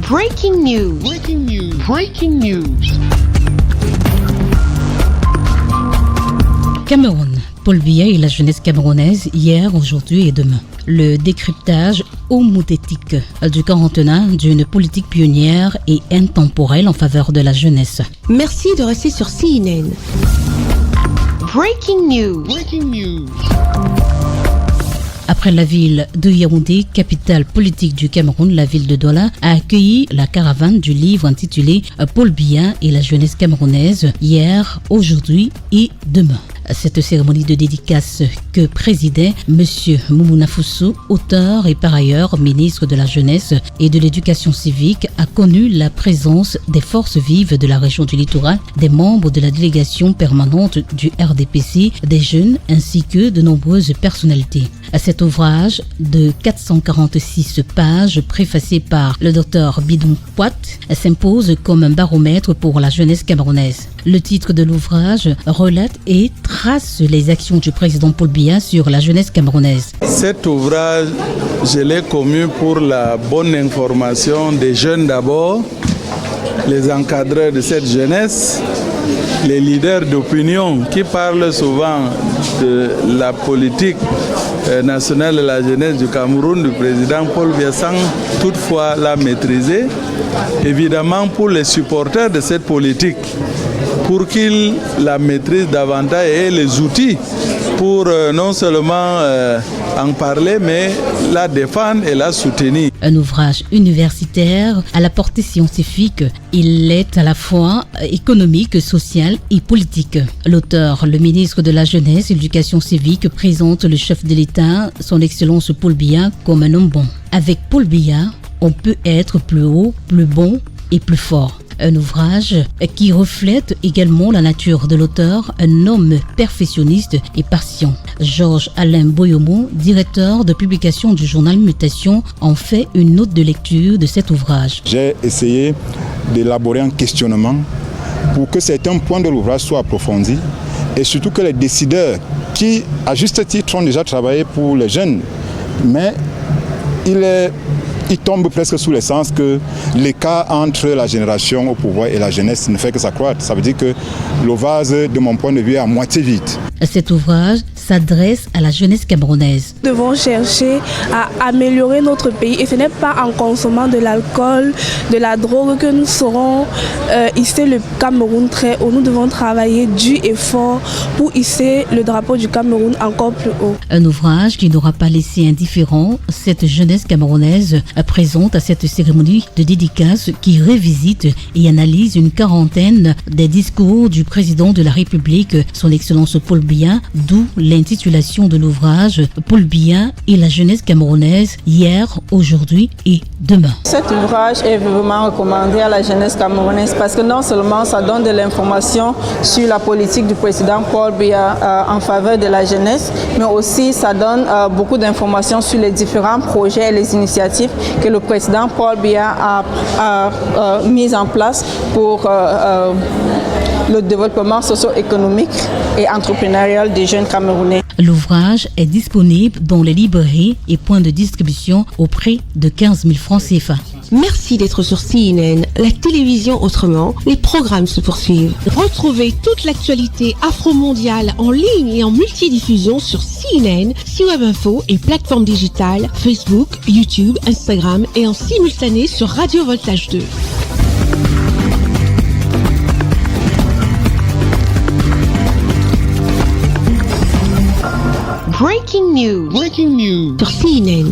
Breaking news. Breaking news. Breaking news. Cameroun. Paul Biya et la jeunesse camerounaise hier, aujourd'hui et demain. Le décryptage homothétique du quarantenaire d'une politique pionnière et intemporelle en faveur de la jeunesse. Merci de rester sur CNN. Breaking news. Breaking news. Après la ville de Yaoundé, capitale politique du Cameroun, la ville de Douala a accueilli la caravane du livre intitulé Paul Biya et la jeunesse camerounaise hier, aujourd'hui et demain. Cette cérémonie de dédicace que présidait M. Moumouna Foussou, auteur et par ailleurs ministre de la Jeunesse et de l'Éducation civique, a connu la présence des forces vives de la région du littoral, des membres de la délégation permanente du RDPC, des jeunes ainsi que de nombreuses personnalités. Cet ouvrage de 446 pages, préfacé par le docteur Bidon Poit, s'impose comme un baromètre pour la jeunesse camerounaise. Le titre de l'ouvrage relate et trace les actions du président Paul Biya sur la jeunesse camerounaise. Cet ouvrage, je l'ai commis pour la bonne information des jeunes d'abord, les encadreurs de cette jeunesse, les leaders d'opinion qui parlent souvent de la politique nationale de la jeunesse du Cameroun, du président Paul Biya, sans toutefois la maîtriser. Évidemment pour les supporters de cette politique, pour qu'ils la maîtrisent davantage et aient les outils pour non seulement en parler, mais la défendre et la soutenir. Un ouvrage universitaire à la portée scientifique. Il est à la fois économique, social et politique. L'auteur, le ministre de la Jeunesse et de l'Éducation civique, présente le chef de l'État, son Excellence Paul Biya, comme un homme bon. Avec Paul Biya, on peut être plus haut, plus bon et plus fort. Un ouvrage qui reflète également la nature de l'auteur, un homme perfectionniste et patient. Georges Alain Boyomo, directeur de publication du journal Mutation, en fait une note de lecture de cet ouvrage. J'ai essayé d'élaborer un questionnement pour que certains points de l'ouvrage soient approfondis et surtout que les décideurs qui, à juste titre, ont déjà travaillé pour les jeunes, mais il tombe presque sous le sens que l'écart entre la génération au pouvoir et la jeunesse ne fait que s'accroître. Ça veut dire que le vase, de mon point de vue, est à moitié vide. Cet ouvrage s'adresse à la jeunesse camerounaise. Nous devons chercher à améliorer notre pays et ce n'est pas en consommant de l'alcool, de la drogue que nous saurons hisser le Cameroun très haut. Nous devons travailler dur et fort pour hisser le drapeau du Cameroun encore plus haut. Un ouvrage qui n'aura pas laissé indifférent cette jeunesse camerounaise présente à cette cérémonie de dédicace qui revisite et analyse une quarantaine des discours du président de la République, son Excellence Paul Biya, d'où l'intitulation de l'ouvrage Paul Biya et la jeunesse camerounaise hier, aujourd'hui et demain. Cet ouvrage est vraiment recommandé à la jeunesse camerounaise parce que non seulement ça donne de l'information sur la politique du président Paul Biya en faveur de la jeunesse, mais aussi ça donne beaucoup d'informations sur les différents projets et les initiatives que le président Paul Biya a mis en place pour le développement socio-économique et entrepreneurial des jeunes Camerounais. L'ouvrage est disponible dans les librairies et points de distribution au prix de 15 000 francs CFA. Merci d'être sur CNN, la télévision autrement. Les programmes se poursuivent. Retrouvez toute l'actualité afro-mondiale en ligne et en multidiffusion sur CNN, C-Web Info et plateformes digitales, Facebook, YouTube, Instagram et en simultané sur Radio Voltage 2. Breaking news. Breaking news. Sur CNN.